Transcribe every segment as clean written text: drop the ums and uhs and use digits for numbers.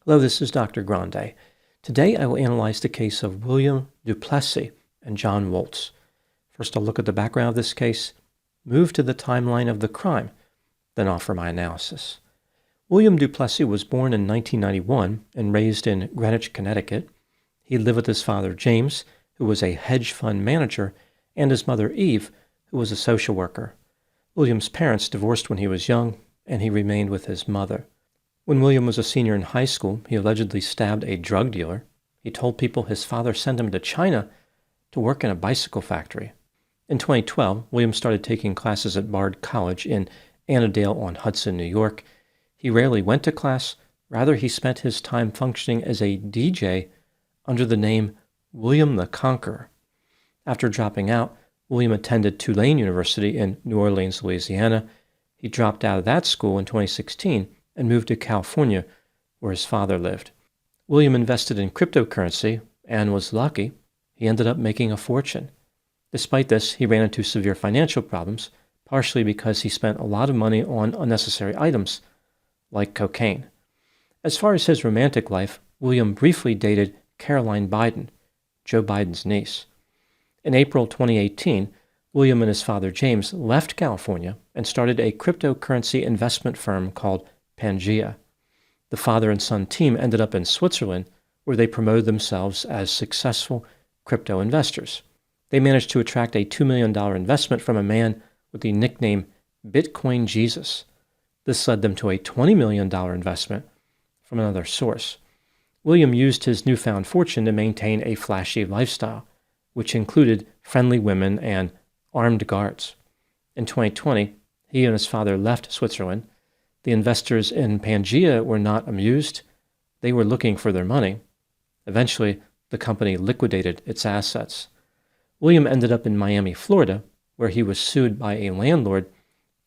Hello, this is Dr. Grande. Today I will analyze the case of William Duplessie and John Woeltz. First I'll look at the background of this case, move to the timeline of the crime, then offer my analysis. William Duplessie was born in 1991 and raised in Greenwich, Connecticut. He lived with his father James, who was a hedge fund manager, and his mother Eve, who was a social worker. William's parents divorced when he was young, and he remained with his mother. When William was a senior in high school, he allegedly stabbed a drug dealer. He told people his father sent him to China to work in a bicycle factory. In 2012, William started taking classes at Bard College in Annandale-on-Hudson, New York. He rarely went to class. Rather, he spent his time functioning as a DJ under the name William the Conqueror. After dropping out, William attended Tulane University in New Orleans, Louisiana. He dropped out of that school in 2016 and moved to California, where his father lived. William invested in cryptocurrency and was lucky. He ended up making a fortune. Despite this, he ran into severe financial problems, partially because he spent a lot of money on unnecessary items, like cocaine. As far as his romantic life, William briefly dated Caroline Biden, Joe Biden's niece. In April 2018, William and his father James left California and started a cryptocurrency investment firm called Pangea. The father and son team ended up in Switzerland, where they promoted themselves as successful crypto investors. They managed to attract a $2 million investment from a man with the nickname Bitcoin Jesus. This led them to a $20 million investment from another source. William used his newfound fortune to maintain a flashy lifestyle, which included friendly women and armed guards. In 2020, he and his father left Switzerland. The investors in Pangea were not amused. They were looking for their money. Eventually, the company liquidated its assets. William ended up in Miami, Florida, where he was sued by a landlord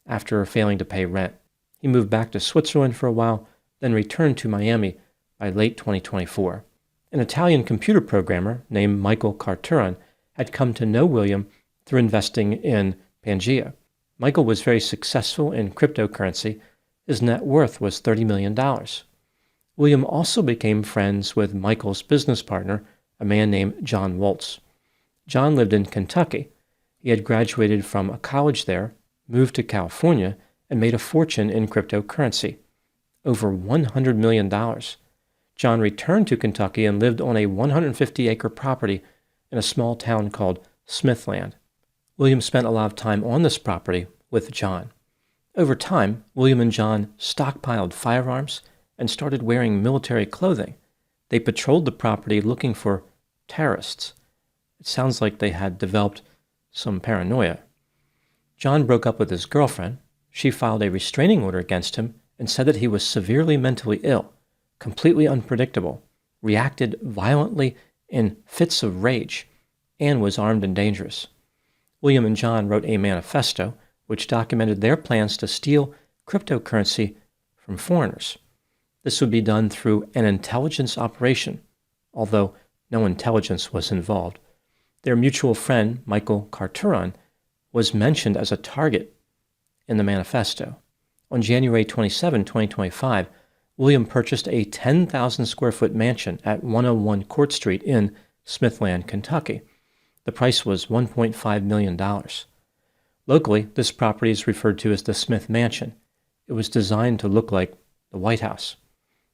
after failing to pay rent. He moved back to Switzerland for a while, then returned to Miami by late 2024. An Italian computer programmer named Michael Carturan had come to know William through investing in Pangea. Michael was very successful in cryptocurrency. His net worth was $30 million. William also became friends with Michael's business partner, a man named John Woeltz. John lived in Kentucky. He had graduated from a college there, moved to California, and made a fortune in cryptocurrency, over $100 million. John returned to Kentucky and lived on a 150-acre property in a small town called Smithland. William spent a lot of time on this property with John. Over time, William and John stockpiled firearms and started wearing military clothing. They patrolled the property looking for terrorists. It sounds like they had developed some paranoia. John broke up with his girlfriend. She filed a restraining order against him and said that he was severely mentally ill, completely unpredictable, reacted violently in fits of rage, and was armed and dangerous. William and John wrote a manifesto which documented their plans to steal cryptocurrency from foreigners. This would be done through an intelligence operation, although no intelligence was involved. Their mutual friend, Michael Carturan, was mentioned as a target in the manifesto. On January 27, 2025, William purchased a 10,000 square foot mansion at 101 Court Street in Smithland, Kentucky. The price was $1.5 million. Locally, this property is referred to as the Smith Mansion. It was designed to look like the White House.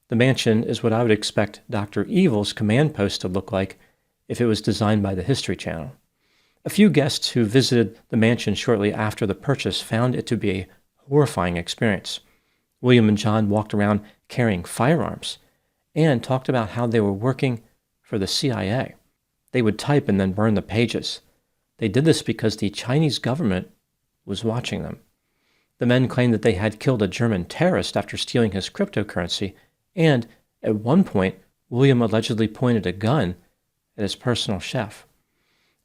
The mansion is what I would expect Dr. Evil's command post to look like if it was designed by the History Channel. A few guests who visited the mansion shortly after the purchase found it to be a horrifying experience. William and John walked around carrying firearms and talked about how they were working for the CIA. They would type and then burn the pages. They did this because the Chinese government was watching them. The men claimed that they had killed a German terrorist after stealing his cryptocurrency, and at one point, William allegedly pointed a gun at his personal chef.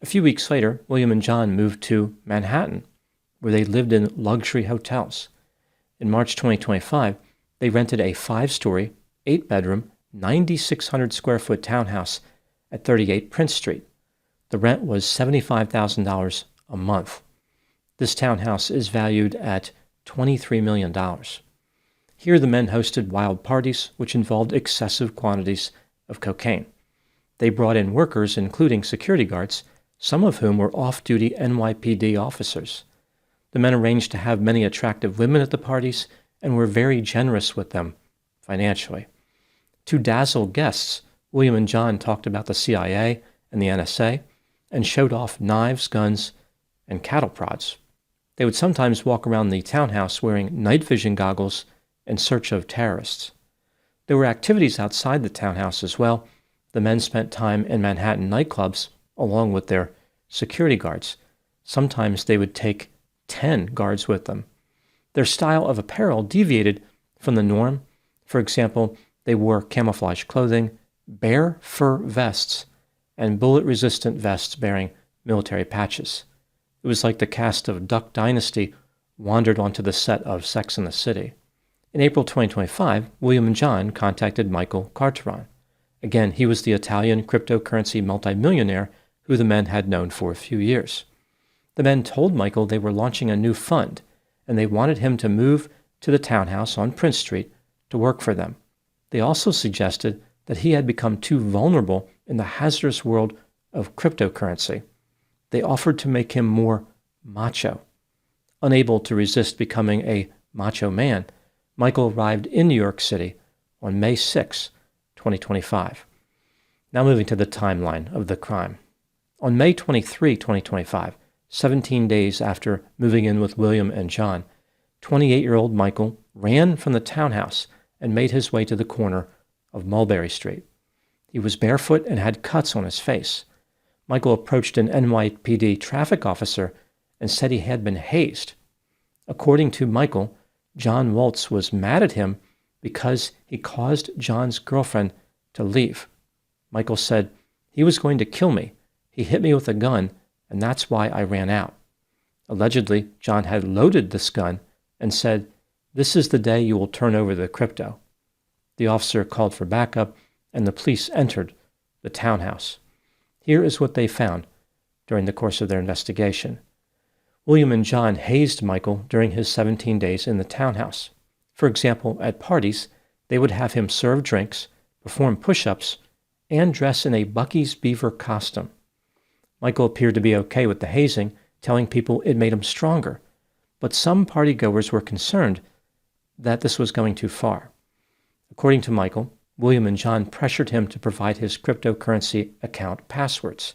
A few weeks later, William and John moved to Manhattan, where they lived in luxury hotels. In March 2025, they rented a 5-story, 8-bedroom, 9,600 square foot townhouse at 38 Prince Street. The rent was $75,000 a month. This townhouse is valued at $23 million. Here the men hosted wild parties which involved excessive quantities of cocaine. They brought in workers, including security guards, some of whom were off-duty NYPD officers. The men arranged to have many attractive women at the parties and were very generous with them financially. To dazzle guests, William and John talked about the CIA and the NSA and showed off knives, guns, and cattle prods. They would sometimes walk around the townhouse wearing night vision goggles in search of terrorists. There were activities outside the townhouse as well. The men spent time in Manhattan nightclubs along with their security guards. Sometimes they would take 10 guards with them. Their style of apparel deviated from the norm. For example, they wore camouflage clothing, bear fur vests, and bullet-resistant vests bearing military patches. It was like the cast of Duck Dynasty wandered onto the set of Sex and the City. In April 2025, William and John contacted Michael Carteron. Again, he was the Italian cryptocurrency multimillionaire who the men had known for a few years. The men told Michael they were launching a new fund, and they wanted him to move to the townhouse on Prince Street to work for them. They also suggested that he had become too vulnerable in the hazardous world of cryptocurrency. They offered to make him more macho. Unable to resist becoming a macho man, Michael arrived in New York City on May 6, 2025. Now moving to the timeline of the crime. On May 23, 2025, 17 days after moving in with William and John, 28-year-old Michael ran from the townhouse and made his way to the corner of Mulberry Street. He was barefoot and had cuts on his face. Michael approached an NYPD traffic officer and said he had been hazed. According to Michael, John Woeltz was mad at him because he caused John's girlfriend to leave. Michael said, "He was going to kill me. He hit me with a gun, and that's why I ran out." Allegedly, John had loaded this gun and said, "This is the day you will turn over the crypto." The officer called for backup, and the police entered the townhouse. Here is what they found during the course of their investigation. William and John hazed Michael during his 17 days in the townhouse. For example, at parties, they would have him serve drinks, perform push-ups, and dress in a Bucky's Beaver costume. Michael appeared to be okay with the hazing, telling people it made him stronger, but some partygoers were concerned that this was going too far. According to Michael, William and John pressured him to provide his cryptocurrency account passwords.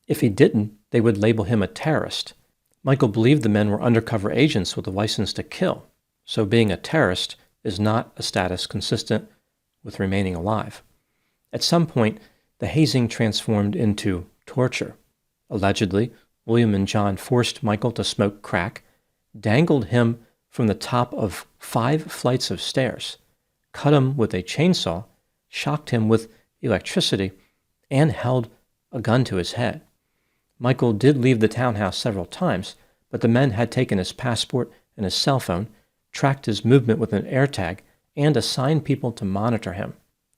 If he didn't, they would label him a terrorist. Michael believed the men were undercover agents with a license to kill, so being a terrorist is not a status consistent with remaining alive. At some point, the hazing transformed into torture. Allegedly, William and John forced Michael to smoke crack, dangled him from the top of 5 flights of stairs, cut him with a chainsaw, shocked him with electricity, and held a gun to his head. Michael did leave the townhouse several times, but the men had taken his passport and his cell phone, tracked his movement with an AirTag, and assigned people to monitor him.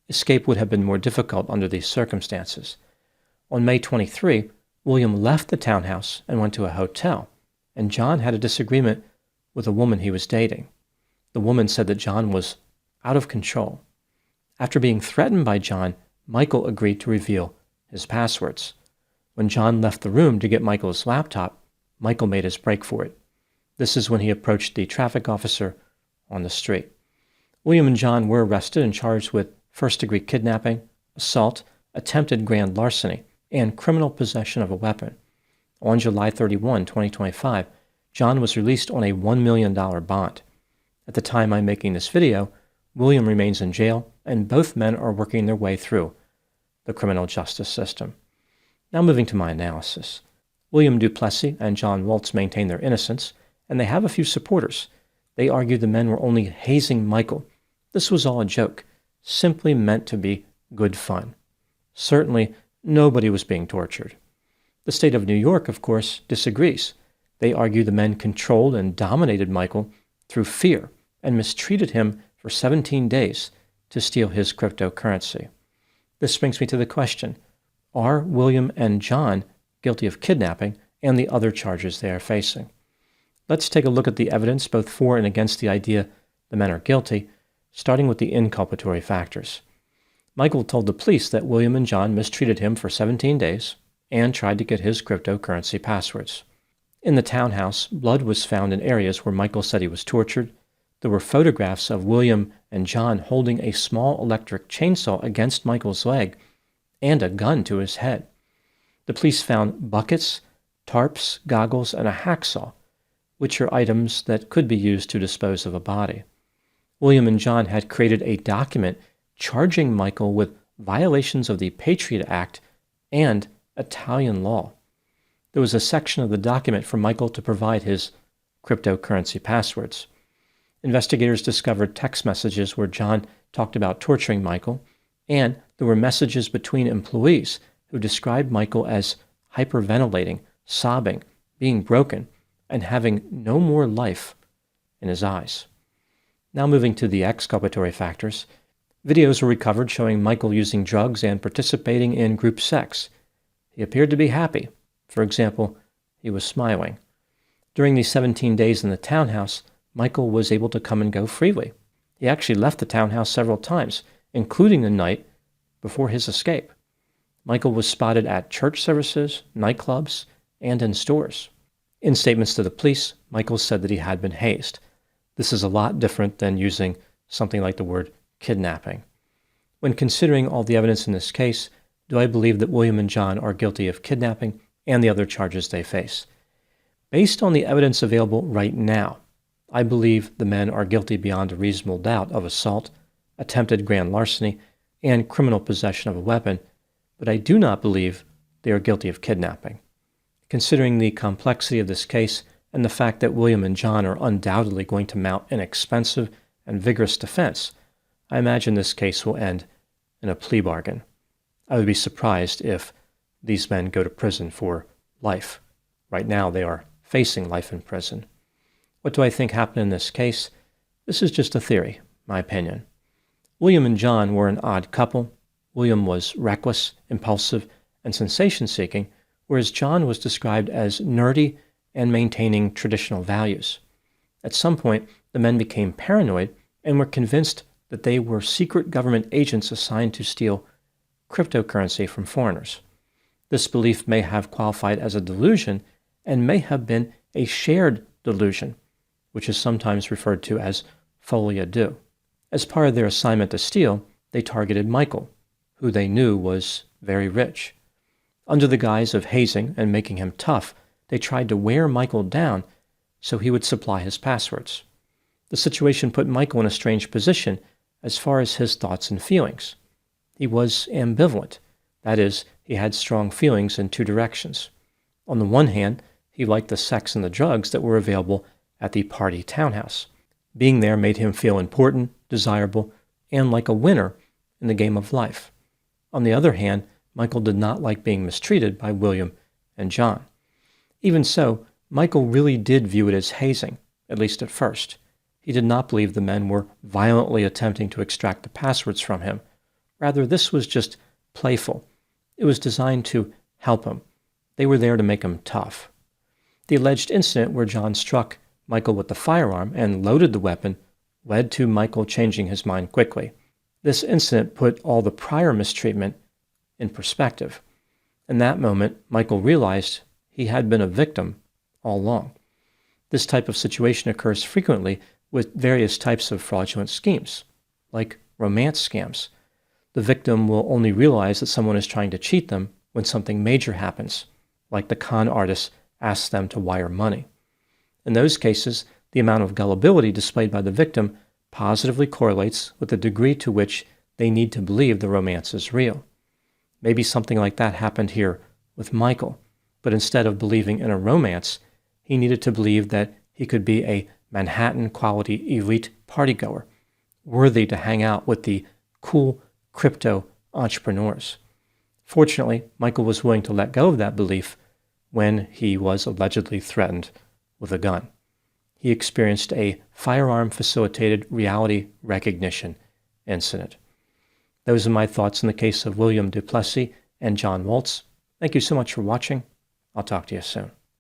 Escape would have been more difficult under these circumstances. On May 23, William left the townhouse and went to a hotel, and John had a disagreement with a woman he was dating. The woman said that John was out of control. After being threatened by John, Michael agreed to reveal his passwords. When John left the room to get Michael's laptop, Michael made his break for it. This is when he approached the traffic officer on the street. William and John were arrested and charged with first-degree kidnapping, assault, attempted grand larceny, and criminal possession of a weapon. On July 31, 2025, John was released on a $1 million bond. At the time I'm making this video, William remains in jail, and both men are working their way through the criminal justice system. Now moving to my analysis. William Duplessie and John Waltz maintain their innocence, and they have a few supporters. They argue the men were only hazing Michael. This was all a joke, simply meant to be good fun. Certainly, nobody was being tortured. The state of New York, of course, disagrees. They argue the men controlled and dominated Michael through fear and mistreated him for 17 days to steal his cryptocurrency. This brings me to the question, are William and John guilty of kidnapping and the other charges they are facing? Let's take a look at the evidence both for and against the idea the men are guilty. starting with the inculpatory factors. Michael told the police that William and John mistreated him for 17 days and tried to get his cryptocurrency passwords. In the townhouse, blood was found in areas where Michael said he was tortured. There were photographs of William and John holding a small electric chainsaw against Michael's leg and a gun to his head. The police found buckets, tarps, goggles, and a hacksaw, which are items that could be used to dispose of a body. William and John had created a document charging Michael with violations of the Patriot Act and Italian law. There was a section of the document for Michael to provide his cryptocurrency passwords. Investigators discovered text messages where John talked about torturing Michael, and there were messages between employees who described Michael as hyperventilating, sobbing, being broken, and having no more life in his eyes. Now moving to the exculpatory factors, videos were recovered showing Michael using drugs and participating in group sex. He appeared to be happy. For example, he was smiling. During the 17 days in the townhouse, Michael was able to come and go freely. He actually left the townhouse several times, including the night before his escape. Michael was spotted at church services, nightclubs, and in stores. In statements to the police, Michael said that he had been hazed. This is a lot different than using something like the word kidnapping. When considering all the evidence in this case, do I believe that William and John are guilty of kidnapping and the other charges they face? Based on the evidence available right now, I believe the men are guilty beyond a reasonable doubt of assault, attempted grand larceny, and criminal possession of a weapon, but I do not believe they are guilty of kidnapping. Considering the complexity of this case and the fact that William and John are undoubtedly going to mount an expensive and vigorous defense, I imagine this case will end in a plea bargain. I would be surprised if these men go to prison for life. Right now they are facing life in prison. What do I think happened in this case? This is just a theory, my opinion. William and John were an odd couple. William was reckless, impulsive, and sensation-seeking, whereas John was described as nerdy and maintaining traditional values. At some point, the men became paranoid and were convinced that they were secret government agents assigned to steal cryptocurrency from foreigners. This belief may have qualified as a delusion and may have been a shared delusion, which is sometimes referred to as folie à deux. As part of their assignment to steal, they targeted Michael, who they knew was very rich. Under the guise of hazing and making him tough, they tried to wear Michael down so he would supply his passwords. The situation put Michael in a strange position as far as his thoughts and feelings. He was ambivalent. That is, he had strong feelings in two directions. On the one hand, he liked the sex and the drugs that were available at the party townhouse. Being there made him feel important, desirable, and like a winner in the game of life. On the other hand, Michael did not like being mistreated by William and John. Even so, Michael really did view it as hazing, at least at first. He did not believe the men were violently attempting to extract the passwords from him. Rather, this was just playful. It was designed to help him. They were there to make him tough. The alleged incident where John struck Michael with the firearm and loaded the weapon led to Michael changing his mind quickly. This incident put all the prior mistreatment in perspective. In that moment, Michael realized he had been a victim all along. This type of situation occurs frequently with various types of fraudulent schemes, like romance scams. The victim will only realize that someone is trying to cheat them when something major happens, like the con artist asks them to wire money. In those cases, the amount of gullibility displayed by the victim positively correlates with the degree to which they need to believe the romance is real. Maybe something like that happened here with Michael, but instead of believing in a romance, he needed to believe that he could be a Manhattan-quality elite partygoer, worthy to hang out with the cool crypto entrepreneurs. Fortunately, Michael was willing to let go of that belief when he was allegedly threatened with a gun. He experienced a firearm-facilitated reality recognition incident. Those are my thoughts in the case of William Duplessie and John Waltz. Thank you so much for watching. I'll talk to you soon.